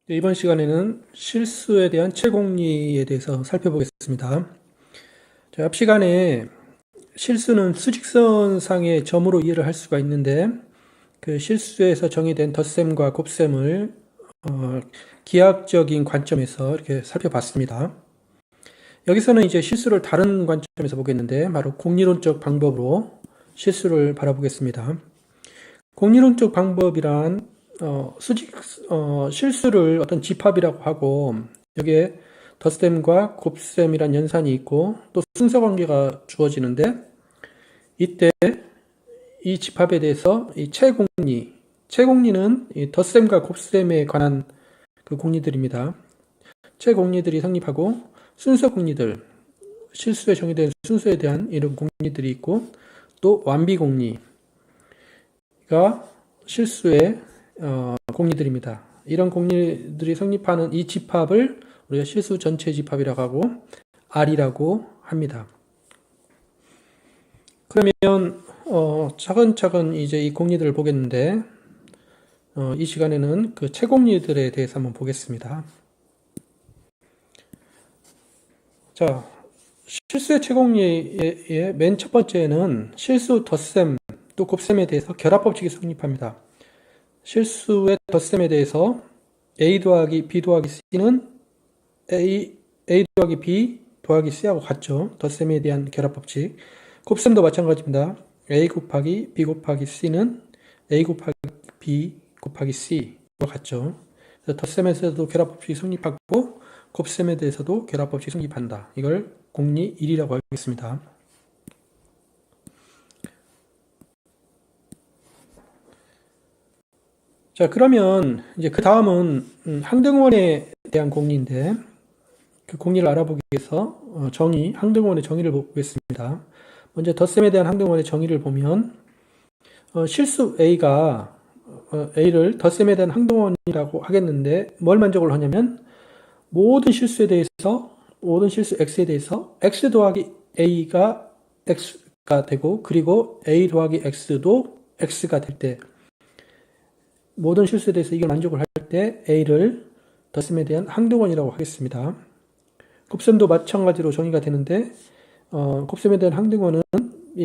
네, 이번 시간에는 실수에 대한 채공리에 대해서 살펴보겠습니다. 앞 시간에 실수는 수직선상의 점으로 이해를 할 수가 있는데 그 실수에서 정의된 덧셈과 곱셈을 기하학적인 관점에서 이렇게 살펴봤습니다. 여기서는 이제 실수를 다른 관점에서 보겠는데 바로 공리론적 방법으로 실수를 바라보겠습니다. 공리론적 방법이란 실수를 어떤 집합이라고 하고 여기에 덧셈과 곱셈이란 연산이 있고 또 순서관계가 주어지는데 이때 이 집합에 대해서 이 채공리는 이 덧셈과 곱셈에 관한 그 공리들입니다. 채공리들이 성립하고 순서공리들, 실수에 정의된 순서에 대한 이런 공리들이 있고 또 완비공리가 실수의 공리들입니다. 이런 공리들이 성립하는 이 집합을 우리가 실수 전체 집합이라고 하고 R이라고 합니다. 그러면 차근차근 이제 이 공리들을 보겠는데 이 시간에는 그 채공리들에 대해서 한번 보겠습니다. 자, 실수의 채공리의 맨 첫 번째는 실수 덧셈 또 곱셈에 대해서 결합법칙이 성립합니다. 실수의 덧셈에 대해서 A 더하기 B 더하기 C는 A 더하기 B 더하기 C하고 같죠. 덧셈에 대한 결합법칙. 곱셈도 마찬가지입니다. A 곱하기 B 곱하기 C는 A 곱하기 B 곱하기 C와 같죠. 그래서 덧셈에서도 결합법칙이 성립하고 곱셈에 대해서도 결합법칙이 성립한다. 이걸 공리 1이라고 하겠습니다. 자, 그러면 이제 그 다음은 항등원에 대한 공리인데 그 공리를 알아보기 위해서 항등원의 정의를 보겠습니다. 먼저 덧셈에 대한 항등원의 정의를 보면 실수 A가 A를 덧셈에 대한 항등원이라고 하겠는데 뭘 만족을 하냐면 모든 실수 X에 대해서 X 더하기 A가 X가 되고 그리고 A 더하기 X도 X가 될 때 모든 실수에 대해서 이걸 만족을 할 때 A를 덧셈에 대한 항등원이라고 하겠습니다. 곱셈도 마찬가지로 정의가 되는데 곱셈에 대한 항등원은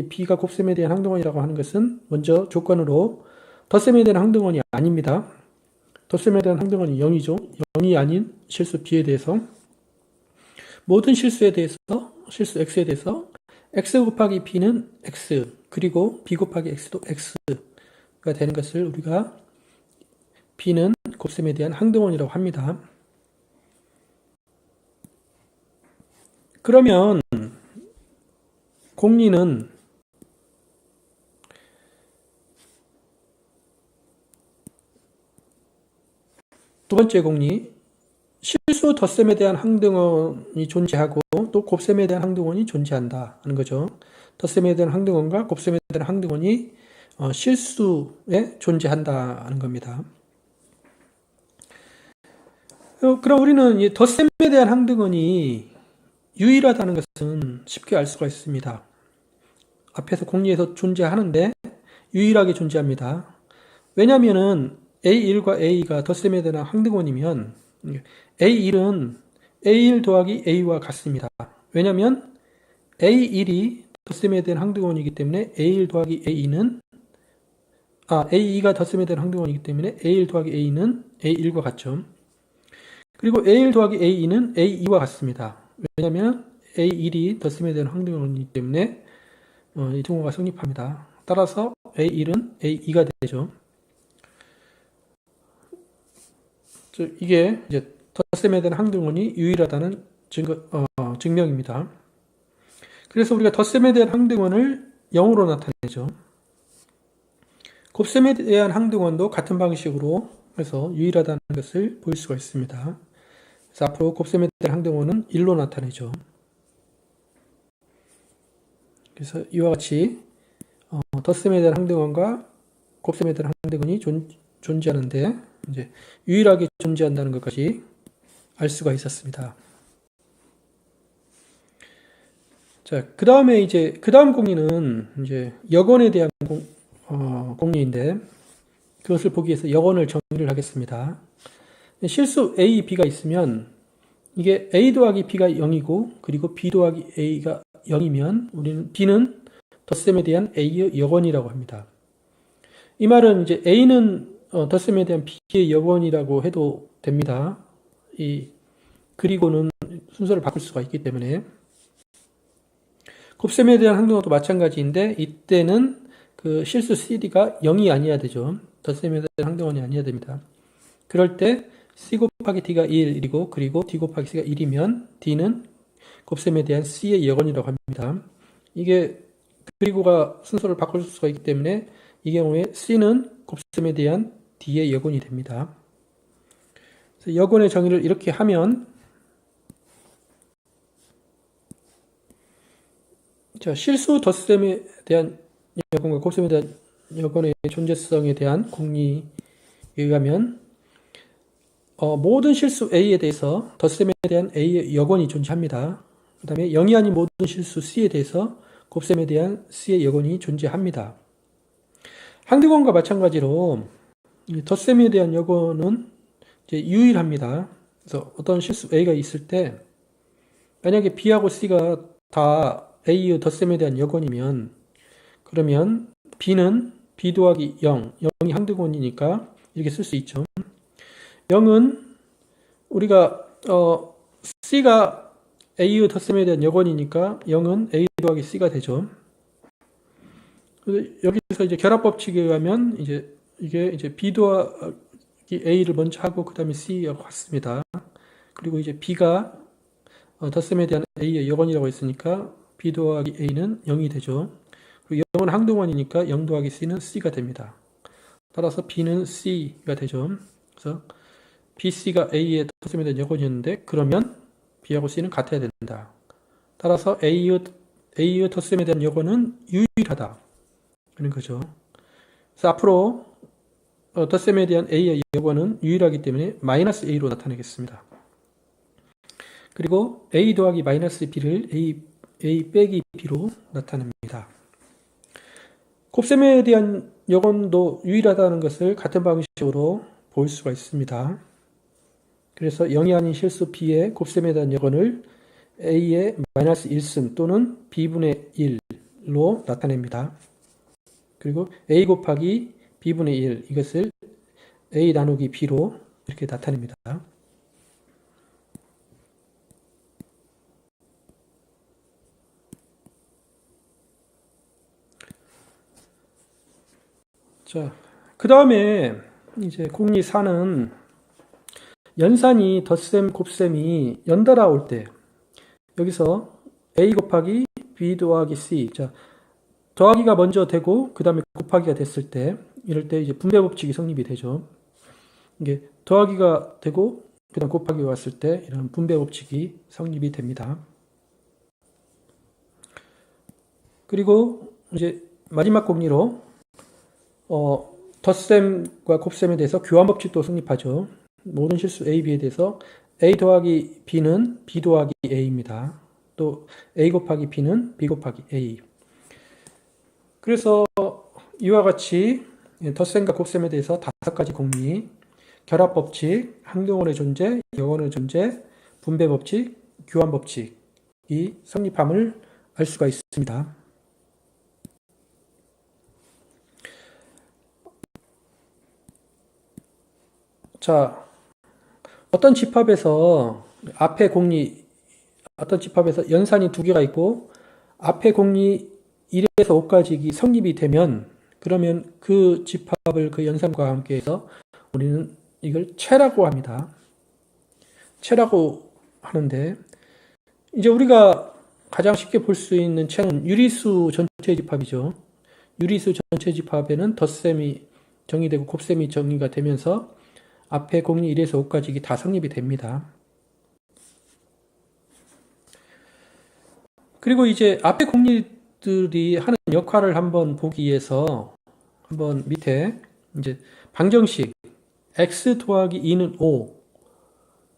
B가 곱셈에 대한 항등원이라고 하는 것은 먼저 조건으로 덧셈에 대한 항등원이 아닙니다. 덧셈에 대한 항등원이 0이죠. 0이 아닌 실수 B에 대해서 모든 실수에 대해서 실수 X에 대해서 X 곱하기 B는 X 그리고 B 곱하기 X도 X가 되는 것을 우리가 B는 곱셈에 대한 항등원이라고 합니다. 그러면 공리는 두 번째 공리 실수 덧셈에 대한 항등원이 존재하고 또 곱셈에 대한 항등원이 존재한다 하는 거죠. 덧셈에 대한 항등원과 곱셈에 대한 항등원이 실수에 존재한다 하는 겁니다. 그럼 우리는 이 덧셈에 대한 항등원이 유일하다는 것은 쉽게 알 수가 있습니다. 앞에서 공리에서 존재하는데 유일하게 존재합니다. 왜냐하면 A1과 A가 덧셈에 대한 항등원이면 A1은 A1 더하기 A와 같습니다. 왜냐하면 A1이 덧셈에 대한 항등원이기 때문에 A1 더하기 A는 A2가 덧셈에 대한 항등원이기 때문에 A1 더하기 A는 A1과 같죠. 그리고 A1 더하기 A2는 A2와 같습니다. 왜냐하면 A1이 덧셈에 대한 항등원이기 때문에 이 동호가 성립합니다. 따라서 A1은 A2가 되죠. 이게 이제 덧셈에 대한 항등원이 유일하다는 증명입니다. 그래서 우리가 덧셈에 대한 항등원을 0으로 나타내죠. 곱셈에 대한 항등원도 같은 방식으로 해서 유일하다는 것을 볼 수가 있습니다. 그래서 앞으로 곱셈에 대한 항등원은 1로 나타내죠. 그래서 이와 같이 덧셈에 대한 항등원과 곱셈에 대한 항등원이 존재하는데 이제 유일하게 존재한다는 것까지 알 수가 있었습니다. 자, 그 다음에 이제 그 다음 공리는 이제 역원에 대한 공리인데 그것을 보기 위해서 역원을 정리를 하겠습니다. 실수 A, B가 있으면 이게 A 더하기 B가 0이고 그리고 B 더하기 A가 0이면 우리는 B는 덧셈에 대한 A의 여건이라고 합니다. 이 말은 이제 A는 덧셈에 대한 B의 여건이라고 해도 됩니다. 그리고는 순서를 바꿀 수가 있기 때문에. 곱셈에 대한 항등원도 마찬가지인데 이때는 그 실수 CD가 0이 아니어야 되죠. 덧셈에 대한 항등원이 아니어야 됩니다. 그럴 때 C 곱하기 D가 1이고 그리고 D 곱하기 C가 1이면 D는 곱셈에 대한 C의 여건이라고 합니다. 이게 그리고가 순서를 바꿀 수가 있기 때문에 이 경우에 C는 곱셈에 대한 D의 여건이 됩니다. 그래서 여건의 정의를 이렇게 하면 자, 실수 덧셈에 대한 여건과 곱셈에 대한 여건의 존재성에 대한 공리에 의하면 모든 실수 A에 대해서 덧셈에 대한 A의 여건이 존재합니다. 그 다음에 0이 아닌 모든 실수 C에 대해서 곱셈에 대한 C의 여건이 존재합니다. 항등원과 마찬가지로 덧셈에 대한 여건은 이제 유일합니다. 그래서 어떤 실수 A가 있을 때 만약에 B하고 C가 다 A의 덧셈에 대한 여건이면 그러면 B는 B 더하기 0, 0이 항등원이니까 이렇게 쓸 수 있죠. 0은 우리가 C가 A의 덧셈에 대한 여건이니까 0은 A 더하기 C가 되죠. 여기서 이제 결합법칙에 의하면 이게 이제 B 더하기 A를 먼저 하고 그 다음에 C하고 같습니다. 그리고 이제 B가 덧셈에 대한 A의 여건이라고 했으니까 B 더하기 A는 0이 되죠. 그리고 0은 항등원이니까 0 더하기 C는 C가 됩니다. 따라서 B는 C가 되죠. 그래서 BC가 A의 덧셈에 대한 여건이었는데 그러면 B하고 C는 같아야 된다. 따라서 A의 덧셈에 대한 여건은 유일하다. 그런 거죠. 그래서 앞으로 덧셈에 대한 A의 여건은 유일하기 때문에 마이너스 A로 나타내겠습니다. 그리고 A 더하기 마이너스 B를 A 빼기 B로 나타냅니다. 곱셈에 대한 여건도 유일하다는 것을 같은 방식으로 볼 수가 있습니다. 그래서 0이 아닌 실수 B의 곱셈에 대한 여건을 A의 마이너스 1승 또는 B분의 1로 나타냅니다. 그리고 A 곱하기 B분의 1 이것을 A 나누기 B로 이렇게 나타냅니다. 자, 그 다음에 이제 공리 4는 연산이 덧셈, 곱셈이 연달아 올 때 여기서 A 곱하기 B 더하기 C 자, 더하기가 먼저 되고 그 다음에 곱하기가 됐을 때 이럴 때 이제 분배 법칙이 성립이 되죠. 이게 더하기가 되고 그 다음 곱하기가 왔을 때 이런 분배 법칙이 성립이 됩니다. 그리고 이제 마지막 공리로 덧셈과 곱셈에 대해서 교환 법칙도 성립하죠. 모든 실수 A, B에 대해서 A 더하기 B는 B 더하기 A입니다. 또 A 곱하기 B는 B 곱하기 A. 그래서 이와 같이 덧셈과 곱셈에 대해서 5가지 공리, 결합 법칙, 항등원의 존재, 여건의 존재, 분배 법칙, 교환 법칙이 성립함을 알 수가 있습니다. 자, 어떤 집합에서 연산이 2개가 있고 앞에 공리 1에서 5까지 성립이 되면 그러면 그 집합을 그 연산과 함께 해서 우리는 이걸 채라고 합니다. 채라고 하는데 이제 우리가 가장 쉽게 볼 수 있는 채는 유리수 전체 집합이죠. 유리수 전체 집합에는 덧셈이 정의되고 곱셈이 정의가 되면서 앞에 공리 1에서 5까지 다 성립이 됩니다. 그리고 이제 앞에 공리들이 하는 역할을 한번 보기 위해서 한번 밑에 이제 방정식 x 더하기 2는 5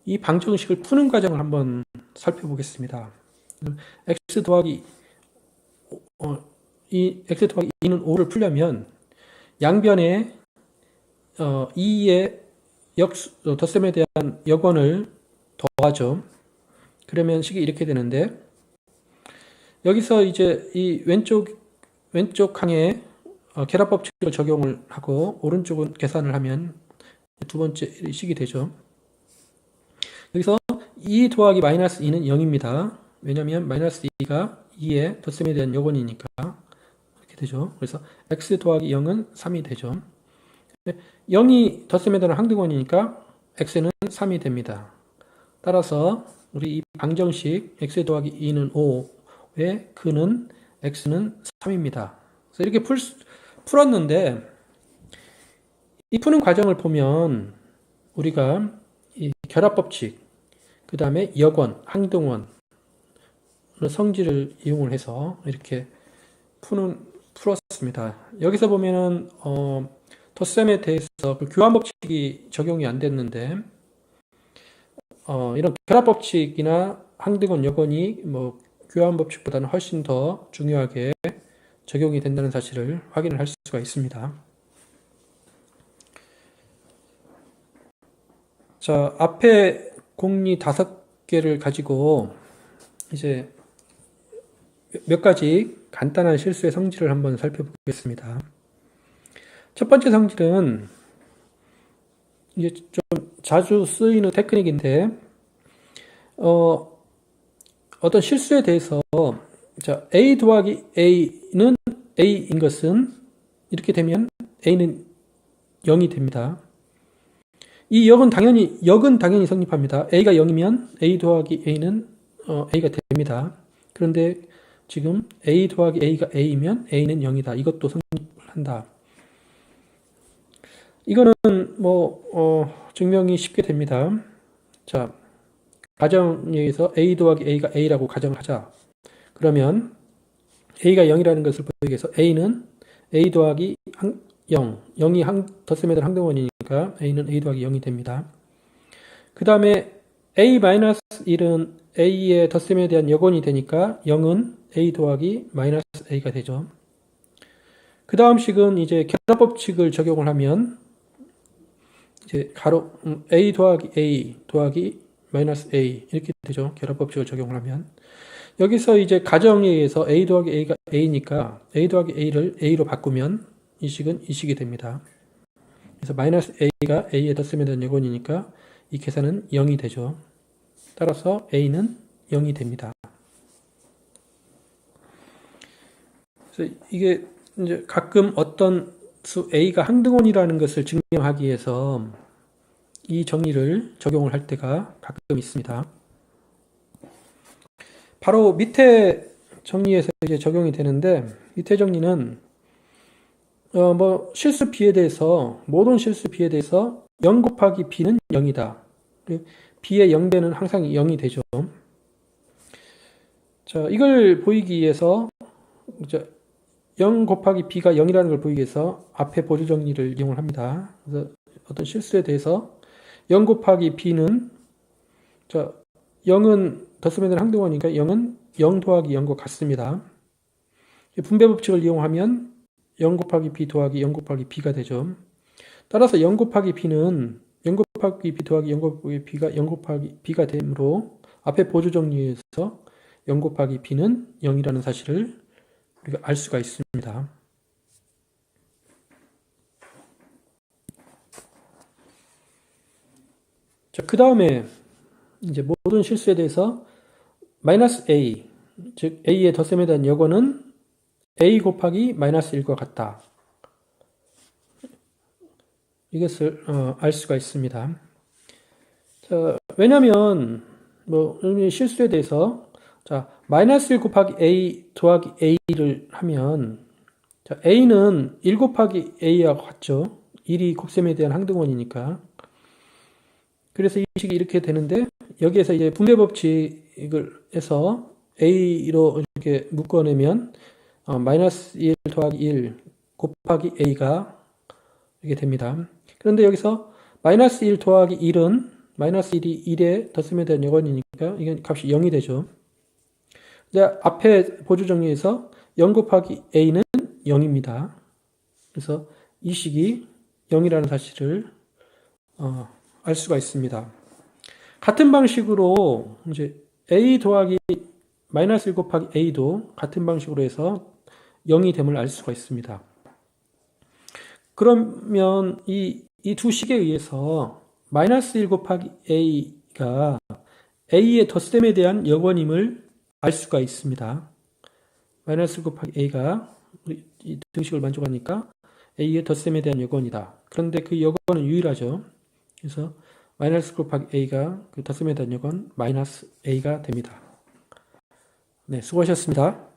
이 방정식을 푸는 과정을 한번 살펴보겠습니다. x 더하기 2는 5를 풀려면 양변에 2의 덧셈에 대한 역원을 더하죠. 그러면 식이 이렇게 되는데, 여기서 이제 이 왼쪽 항에 계란 법칙을 적용을 하고 오른쪽은 계산을 하면 두 번째 식이 되죠. 여기서 2 더하기 마이너스 2는 0입니다. 왜냐하면 마이너스 2가 2의 덧셈에 대한 요건이니까 이렇게 되죠. 그래서 x 더하기 0은 3이 되죠. 0이 덧셈에 대한 항등원이니까 x는 3이 됩니다. 따라서 우리 이 방정식 x 더하기 2는 5의 근은 x는 3입니다. 그래서 이렇게 풀었는데 이 푸는 과정을 보면 우리가 이 결합법칙, 그 다음에 역원, 항등원, 성질을 이용을 해서 이렇게 풀었습니다. 여기서 보면은 덧셈에 대해서 그 교환법칙이 적용이 안 됐는데 이런 결합법칙이나 항등원, 역원이 뭐 교환법칙보다는 훨씬 더 중요하게 적용이 된다는 사실을 확인을 할 수가 있습니다. 자, 앞에 공리 5개를 가지고 이제 몇 가지 간단한 실수의 성질을 한번 살펴보겠습니다. 첫 번째 성질은 이게 좀 자주 쓰이는 테크닉인데 어떤 실수에 대해서 자, A 더하기 A는 A인 것은 이렇게 되면 A는 0이 됩니다. 이 역은 당연히 성립합니다. A가 0이면 A 더하기 A는 A가 됩니다. 그런데 지금 A 더하기 A가 A이면 A는 0이다. 이것도 성립한다. 이거는 증명이 쉽게 됩니다. 자, 가정에 의해서 A 더하기 A가 A라고 가정을 하자. 그러면 A가 0이라는 것을 보이기 위해서 A는 A 더하기 0, 0이 덧셈에 대한 항등원이니까 A는 A 더하기 0이 됩니다. 그 다음에 A-1은 A의 덧셈에 대한 역원이 되니까 0은 A 더하기 마이너스 A가 되죠. 그 다음 식은 이제 결합법칙을 적용을 하면 이제 A 더하기 A 더하기 마이너스 A 이렇게 되죠. 결합법칙을 적용을 하면. 여기서 이제 가정에 의해서 A 더하기 A가 A니까 A 더하기 A를 A로 바꾸면 이 식은 이 식이 됩니다. 그래서 마이너스 A가 A의 덧셈에 대한 역원이니까 이 계산은 0이 되죠. 따라서 A는 0이 됩니다. 그래서 이게 이제 가끔 어떤 수 A가 항등원이라는 것을 증명하기 위해서 이 정리를 적용을 할 때가 가끔 있습니다. 바로 밑에 정리에서 이제 적용이 되는데, 밑에 정리는 실수 B에 대해서, 모든 실수 B에 대해서 0 곱하기 B는 0이다. B의 0배는 항상 0이 되죠. 자, 이걸 보이기 위해서 0 곱하기 B가 0이라는 걸 보이기 위해서 앞에 보조 정리를 이용을 합니다. 그래서 어떤 실수에 대해서 0 곱하기 B는 0은 덧셈에 대한 항등원이니까 0은 0 더하기 0과 같습니다. 분배 법칙을 이용하면 0 곱하기 B 더하기 0 곱하기 B가 되죠. 따라서 0 곱하기 B는 0 곱하기 B 더하기 0 곱하기 B가 0 곱하기 B가 되므로 앞에 보조 정리에서 0 곱하기 B는 0이라는 사실을 우리가 알 수가 있습니다. 자, 그 다음에 이제 모든 실수에 대해서 마이너스 A, 즉 A의 덧셈에 대한 역원은 A 곱하기 마이너스 1과 같다. 이것을 알 수가 있습니다. 자, 왜냐하면 실수에 대해서 마이너스 1 곱하기 A 더하기 A를 하면 A는 1 곱하기 A와 같죠. 1이 곱셈에 대한 항등원이니까. 그래서 이 식이 이렇게 되는데 여기에서 이제 분배 법칙을 해서 A로 이렇게 묶어내면 마이너스 1 더하기 1 곱하기 A가 이렇게 됩니다. 그런데 여기서 마이너스 1 더하기 1은 마이너스 1이 1의 덧셈에 대한 역원이니까 이건 값이 0이 되죠. 이제 앞에 보조 정리에서 0 곱하기 A는 0입니다. 그래서 이 식이 0이라는 사실을 알 수가 있습니다. 같은 방식으로 이제 a 더하기 마이너스 1 곱하기 a도 같은 방식으로 해서 0이 됨을 알 수가 있습니다. 그러면 이 두 식에 의해서 마이너스 1 곱하기 a가 a의 덧셈에 대한 여건임을 알 수가 있습니다. 마이너스 1 곱하기 a가 이 등식을 만족하니까 a의 덧셈에 대한 여건이다. 그런데 그 여건은 유일하죠. 그래서 마이너스 1 곱하기 a가 그 덧셈에 대한 여건 마이너스 a가 됩니다. 네, 수고하셨습니다.